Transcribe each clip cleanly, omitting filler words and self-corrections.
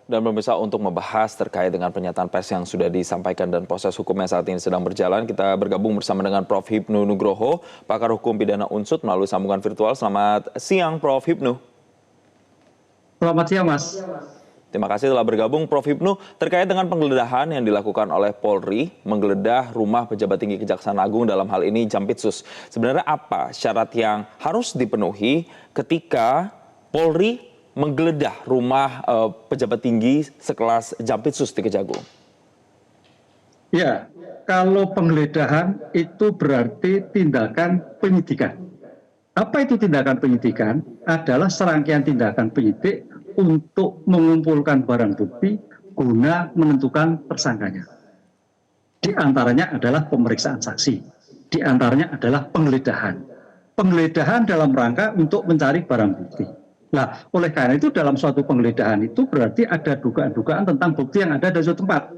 Dan pemirsa, untuk membahas terkait dengan pernyataan pers yang sudah disampaikan dan proses hukum yang saat ini sedang berjalan, kita bergabung bersama dengan Prof. Hipnu Nugroho, pakar hukum pidana UNSUD melalui sambungan virtual. Selamat siang, Prof. Hipnu. Selamat siang, Mas. Terima kasih telah bergabung, Prof. Hipnu. Terkait dengan penggeledahan yang dilakukan oleh Polri, menggeledah rumah pejabat tinggi Kejaksaan Agung, dalam hal ini Jampitsus. Sebenarnya apa syarat yang harus dipenuhi ketika Polri menggeledah rumah pejabat tinggi sekelas Jampitsus di Kejagung? Ya, kalau penggeledahan itu berarti tindakan penyidikan. Apa itu tindakan penyidikan? Adalah serangkaian tindakan penyidik untuk mengumpulkan barang bukti guna menentukan tersangkanya. Di antaranya adalah pemeriksaan saksi. Di antaranya adalah penggeledahan. Penggeledahan dalam rangka untuk mencari barang bukti. Nah, oleh karena itu dalam suatu penggeledahan itu berarti ada dugaan-dugaan tentang bukti yang ada di suatu tempat.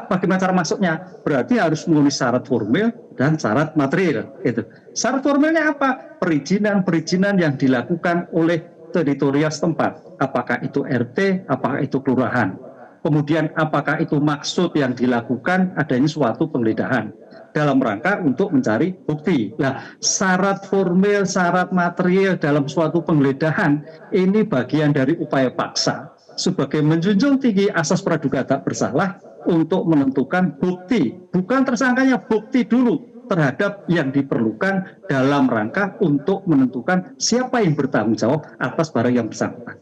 Bagaimana cara masuknya? Berarti harus memenuhi syarat formil dan syarat material. Gitu. Syarat formilnya apa? Perizinan yang dilakukan oleh teritorial setempat. Apakah itu RT, apakah itu kelurahan. Kemudian apakah itu maksud yang dilakukan adanya suatu penggeledahan dalam rangka untuk mencari bukti. Nah, syarat formil, syarat material dalam suatu penggeledahan ini bagian dari upaya paksa sebagai menjunjung tinggi asas praduga tak bersalah untuk menentukan bukti, bukan tersangkanya, bukti dulu terhadap yang diperlukan dalam rangka untuk menentukan siapa yang bertanggung jawab atas barang yang bersangkutan.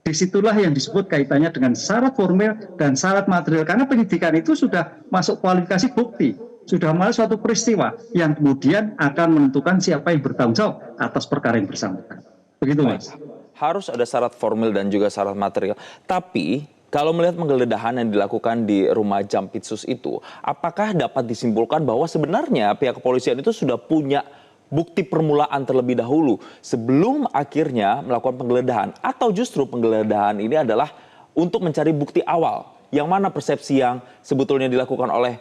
Disitulah yang disebut kaitannya dengan syarat formil dan syarat material, karena penyidikan itu sudah masuk kualifikasi bukti, sudah masuk suatu peristiwa yang kemudian akan menentukan siapa yang bertanggung jawab atas perkara yang bersangkutan. Begitu, Mas. Harus ada syarat formil dan juga syarat material. Tapi kalau melihat penggeledahan yang dilakukan di rumah Jampitsus itu, apakah dapat disimpulkan bahwa sebenarnya pihak kepolisian itu sudah punya bukti permulaan terlebih dahulu sebelum akhirnya melakukan penggeledahan, atau justru penggeledahan ini adalah untuk mencari bukti awal? Yang mana persepsi yang sebetulnya dilakukan oleh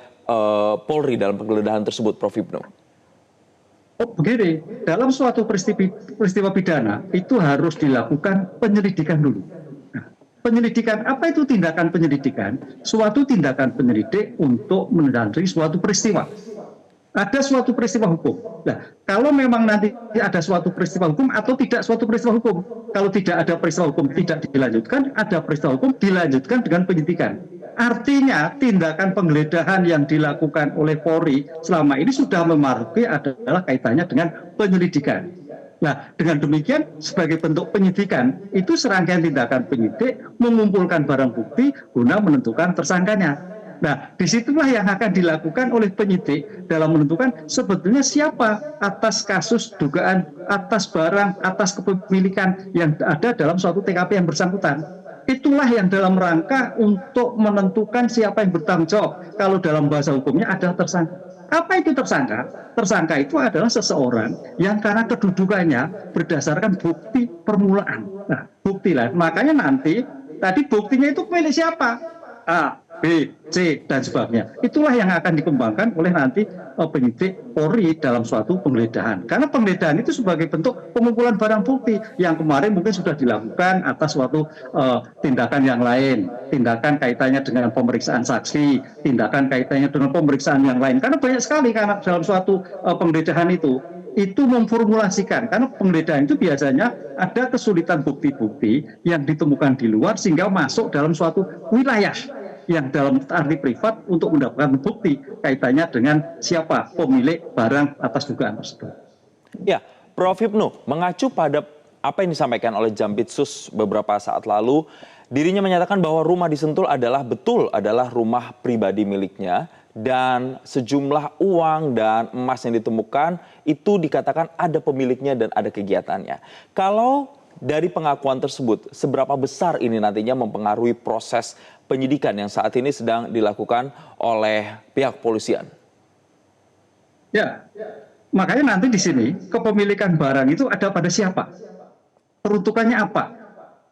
Polri dalam penggeledahan tersebut, Prof. Hipnu? Oh, begini, dalam suatu peristiwa pidana itu harus dilakukan penyelidikan dulu. Nah, penyelidikan, apa itu tindakan penyelidikan? Suatu tindakan penyelidik untuk menelusuri suatu peristiwa. Ada suatu peristiwa hukum. Nah, kalau memang nanti ada suatu peristiwa hukum atau tidak suatu peristiwa hukum. Kalau tidak ada peristiwa hukum tidak dilanjutkan, ada peristiwa hukum dilanjutkan dengan penyidikan. Artinya tindakan penggeledahan yang dilakukan oleh Polri selama ini sudah memasuki adalah kaitannya dengan penyelidikan. Nah, dengan demikian sebagai bentuk penyidikan itu serangkaian tindakan penyidik mengumpulkan barang bukti guna menentukan tersangkanya. Nah, disitulah yang akan dilakukan oleh penyidik dalam menentukan sebetulnya siapa atas kasus dugaan atas barang, atas kepemilikan yang ada dalam suatu TKP yang bersangkutan. Itulah yang dalam rangka untuk menentukan siapa yang bertanggung jawab. Kalau dalam bahasa hukumnya adalah tersangka. Apa itu tersangka? Tersangka itu adalah seseorang yang karena kedudukannya berdasarkan bukti permulaan. Nah, bukti lah. Makanya nanti tadi buktinya itu milik siapa? A, B, C, dan sebagainya. Itulah yang akan dikembangkan oleh nanti penyidik Polri dalam suatu penggeledahan. Karena penggeledahan itu sebagai bentuk pengumpulan barang bukti yang kemarin mungkin sudah dilakukan atas suatu tindakan yang lain. Tindakan kaitannya dengan pemeriksaan saksi, tindakan kaitannya dengan pemeriksaan yang lain. Karena banyak sekali karena dalam suatu penggeledahan itu memformulasikan, karena penggeledahan itu biasanya ada kesulitan bukti-bukti yang ditemukan di luar sehingga masuk dalam suatu wilayah yang dalam arti privat untuk mendapatkan bukti kaitannya dengan siapa pemilik barang atas dugaan tersebut. Ya, Prof. Hipnu, mengacu pada apa yang disampaikan oleh Jampitsus beberapa saat lalu, dirinya menyatakan bahwa rumah di Sentul adalah rumah pribadi miliknya, dan sejumlah uang dan emas yang ditemukan itu dikatakan ada pemiliknya dan ada kegiatannya. Kalau dari pengakuan tersebut, seberapa besar ini nantinya mempengaruhi proses penyidikan yang saat ini sedang dilakukan oleh pihak kepolisian? Ya, makanya nanti di sini kepemilikan barang itu ada pada siapa? Peruntukannya apa?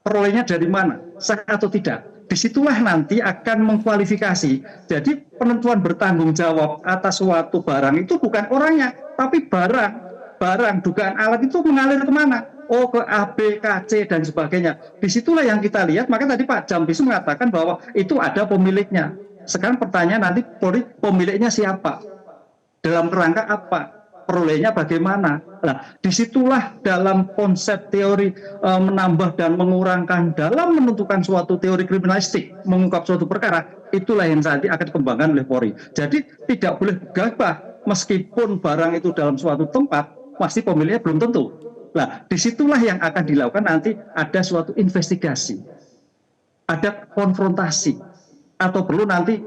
Perolehnya dari mana? Sah atau tidak? Disitulah nanti akan mengkualifikasi. Jadi penentuan bertanggung jawab atas suatu barang itu bukan orangnya, tapi barang dugaan alat itu mengalir kemana? oh ke A, B, K, C, dan sebagainya. Disitulah yang kita lihat, maka tadi Pak Jampisu mengatakan bahwa itu ada pemiliknya. Sekarang pertanyaan nanti, pemiliknya siapa? Dalam kerangka apa? Perolehnya bagaimana? Nah, disitulah dalam konsep teori menambah dan mengurangkan dalam menentukan suatu teori kriminalistik, mengungkap suatu perkara, itulah yang nanti akan dikembangkan oleh Polri. Jadi tidak boleh gegabah, meskipun barang itu dalam suatu tempat, pasti pemiliknya belum tentu. Nah, disitulah yang akan dilakukan nanti ada suatu investigasi, ada konfrontasi, atau perlu nanti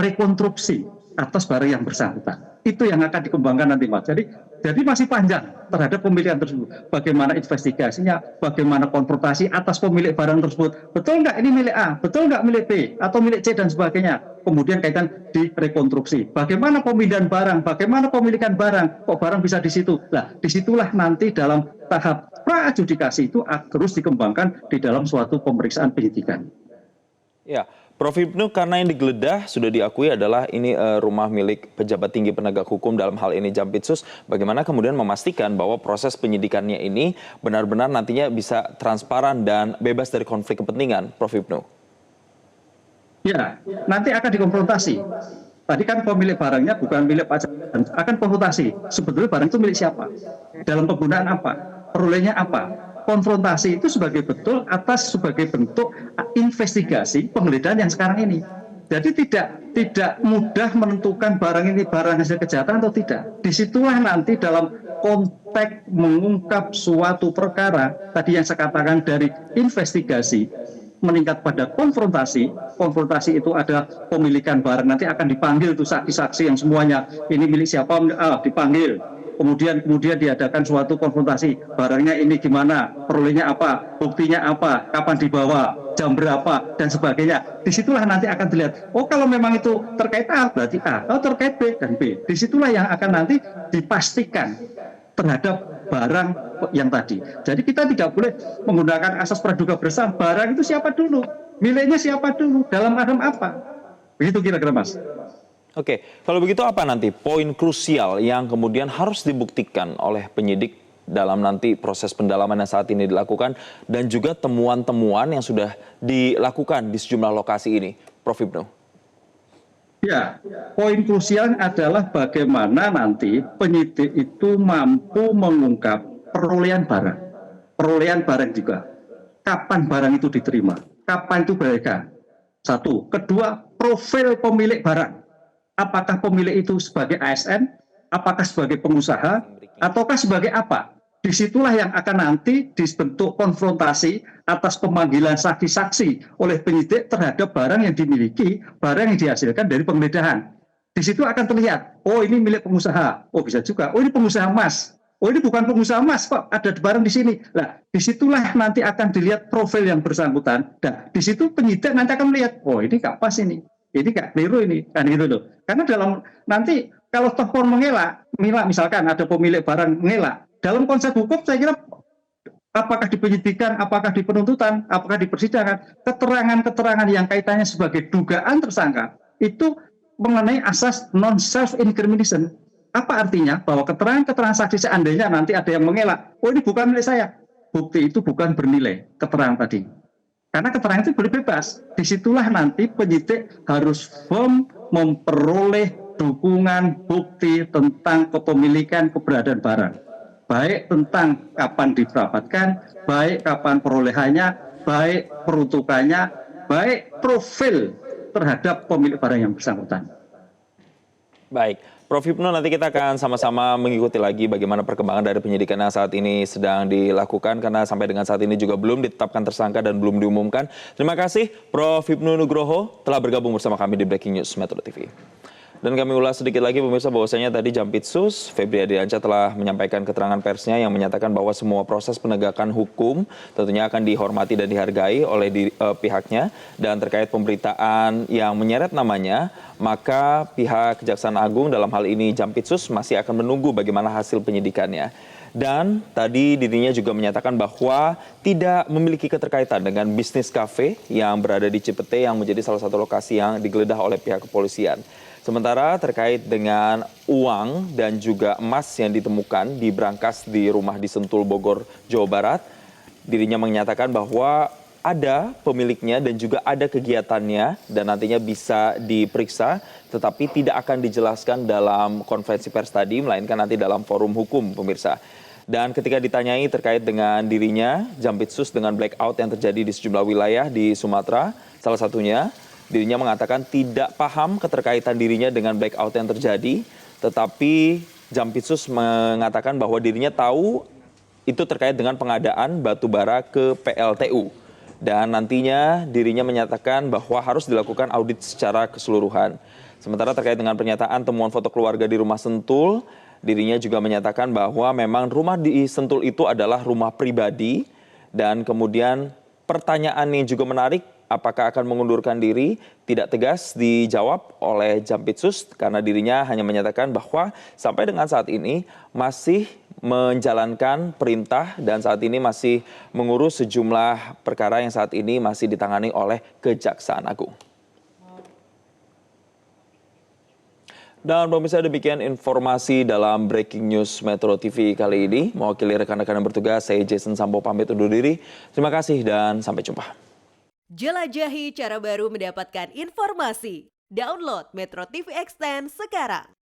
rekonstruksi atas barang yang bersangkutan. Itu yang akan dikembangkan nanti, Mas. Jadi masih panjang terhadap pemilihan tersebut. Bagaimana investigasinya, bagaimana konfrontasi atas pemilik barang tersebut. Betul nggak ini milik A, betul nggak milik B, atau milik C, dan sebagainya. Kemudian kaitan di rekonstruksi. Bagaimana pemindahan barang, bagaimana pemilikan barang, kok barang bisa di situ. Nah, disitulah nanti dalam tahap pra-adjudikasi itu terus dikembangkan di dalam suatu pemeriksaan penyidikan. Ya, Prof. Hipnu, karena yang digeledah sudah diakui adalah ini rumah milik pejabat tinggi penegak hukum, dalam hal ini Jampitsus. Bagaimana kemudian memastikan bahwa proses penyidikannya ini benar-benar nantinya bisa transparan dan bebas dari konflik kepentingan, Prof. Hipnu? Ya, nanti akan dikonfrontasi. Tadi kan pemilik barangnya bukan milik pajak, akan konfrontasi. Sebetulnya barang itu milik siapa? Dalam penggunaan apa? Perolehnya apa? Konfrontasi itu sebagai sebagai bentuk investigasi penggeledahan yang sekarang ini. Jadi tidak mudah menentukan barang ini barang hasil kejahatan atau tidak. Disitulah nanti dalam konteks mengungkap suatu perkara tadi yang saya katakan dari investigasi meningkat pada konfrontasi. Konfrontasi itu ada pemilikan barang, nanti akan dipanggil tuh saksi-saksi yang semuanya ini milik siapa, dipanggil. Kemudian diadakan suatu konfrontasi, barangnya ini gimana, perolehnya apa, buktinya apa, kapan dibawa, jam berapa, dan sebagainya. Disitulah nanti akan dilihat, oh kalau memang itu terkait A, berarti A, kalau terkait B dan B. Disitulah yang akan nanti dipastikan terhadap barang yang tadi. Jadi kita tidak boleh menggunakan asas praduga bersalah, barang itu siapa dulu, miliknya siapa dulu, dalam keadaan apa. Begitu kira-kira, Mas. Oke, kalau begitu apa nanti poin krusial yang kemudian harus dibuktikan oleh penyidik dalam nanti proses pendalaman yang saat ini dilakukan dan juga temuan-temuan yang sudah dilakukan di sejumlah lokasi ini, Prof. Hipnu? Ya, poin krusial adalah bagaimana nanti penyidik itu mampu mengungkap perolehan barang juga. Kapan barang itu diterima, kapan itu beredar. Satu, kedua, profil pemilik barang. Apakah pemilik itu sebagai ASN, apakah sebagai pengusaha, ataukah sebagai apa? Disitulah yang akan nanti dibentuk konfrontasi atas pemanggilan saksi-saksi oleh penyidik terhadap barang yang dimiliki, barang yang dihasilkan dari penggeledahan. Di situ akan terlihat, oh ini milik pengusaha, oh bisa juga, oh ini pengusaha emas, oh ini bukan pengusaha emas kok, ada barang di sini. Nah, disitulah nanti akan dilihat profil yang bersangkutan, dan di situ penyidik nanti akan melihat, oh ini nggak pas ini nggak keliru ini, kan gitu loh. Karena dalam nanti kalau toh mengelak, misalkan ada pemilik barang mengelak, dalam konsep hukum saya kira apakah di penyidikan, apakah di penuntutan, apakah di persidangan, keterangan-keterangan yang kaitannya sebagai dugaan tersangka itu mengenai asas non self incrimination. Apa artinya? Bahwa keterangan-keterangan saksi seandainya nanti ada yang mengelak, oh ini bukan milik saya, bukti itu bukan bernilai keterangan tadi. Karena keterangan itu boleh bebas. Disitulah nanti penyidik harus firm memperoleh dukungan bukti tentang kepemilikan keberadaan barang. Baik tentang kapan didapatkan, baik kapan perolehannya, baik peruntukannya, baik profil terhadap pemilik barang yang bersangkutan. Baik, Prof. Hipnu, nanti kita akan sama-sama mengikuti lagi bagaimana perkembangan dari penyidikan yang saat ini sedang dilakukan, karena sampai dengan saat ini juga belum ditetapkan tersangka dan belum diumumkan. Terima kasih Prof. Hipnu Nugroho telah bergabung bersama kami di Breaking News Metro TV. Dan kami ulas sedikit lagi pemirsa bahwasanya tadi Jampitsus Febri Ardiansyah telah menyampaikan keterangan persnya yang menyatakan bahwa semua proses penegakan hukum tentunya akan dihormati dan dihargai oleh pihaknya, dan terkait pemberitaan yang menyeret namanya, maka pihak Kejaksaan Agung dalam hal ini Jampitsus masih akan menunggu bagaimana hasil penyidikannya. Dan tadi dirinya juga menyatakan bahwa tidak memiliki keterkaitan dengan bisnis kafe yang berada di Cipete yang menjadi salah satu lokasi yang digeledah oleh pihak kepolisian. Sementara terkait dengan uang dan juga emas yang ditemukan di brankas di rumah di Sentul, Bogor, Jawa Barat, dirinya menyatakan bahwa ada pemiliknya dan juga ada kegiatannya dan nantinya bisa diperiksa, tetapi tidak akan dijelaskan dalam konferensi pers tadi, melainkan nanti dalam forum hukum, pemirsa. Dan ketika ditanyai terkait dengan dirinya, Jampitsus dengan blackout yang terjadi di sejumlah wilayah di Sumatera, salah satunya, dirinya mengatakan tidak paham keterkaitan dirinya dengan blackout yang terjadi, tetapi Jampitsus mengatakan bahwa dirinya tahu itu terkait dengan pengadaan batu bara ke PLTU. Dan nantinya dirinya menyatakan bahwa harus dilakukan audit secara keseluruhan. Sementara terkait dengan pernyataan temuan foto keluarga di rumah Sentul, dirinya juga menyatakan bahwa memang rumah di Sentul itu adalah rumah pribadi. Dan kemudian pertanyaan yang juga menarik, apakah akan mengundurkan diri, tidak tegas dijawab oleh Jampitsus karena dirinya hanya menyatakan bahwa sampai dengan saat ini masih menjalankan perintah dan saat ini masih mengurus sejumlah perkara yang saat ini masih ditangani oleh Kejaksaan Agung. Dan pemirsa, demikian informasi dalam Breaking News Metro TV kali ini. Mewakili rekan-rekan yang bertugas, saya Jason Sambo pamit undur diri. Terima kasih dan sampai jumpa. Jelajahi cara baru mendapatkan informasi. Download Metro TV Extend sekarang.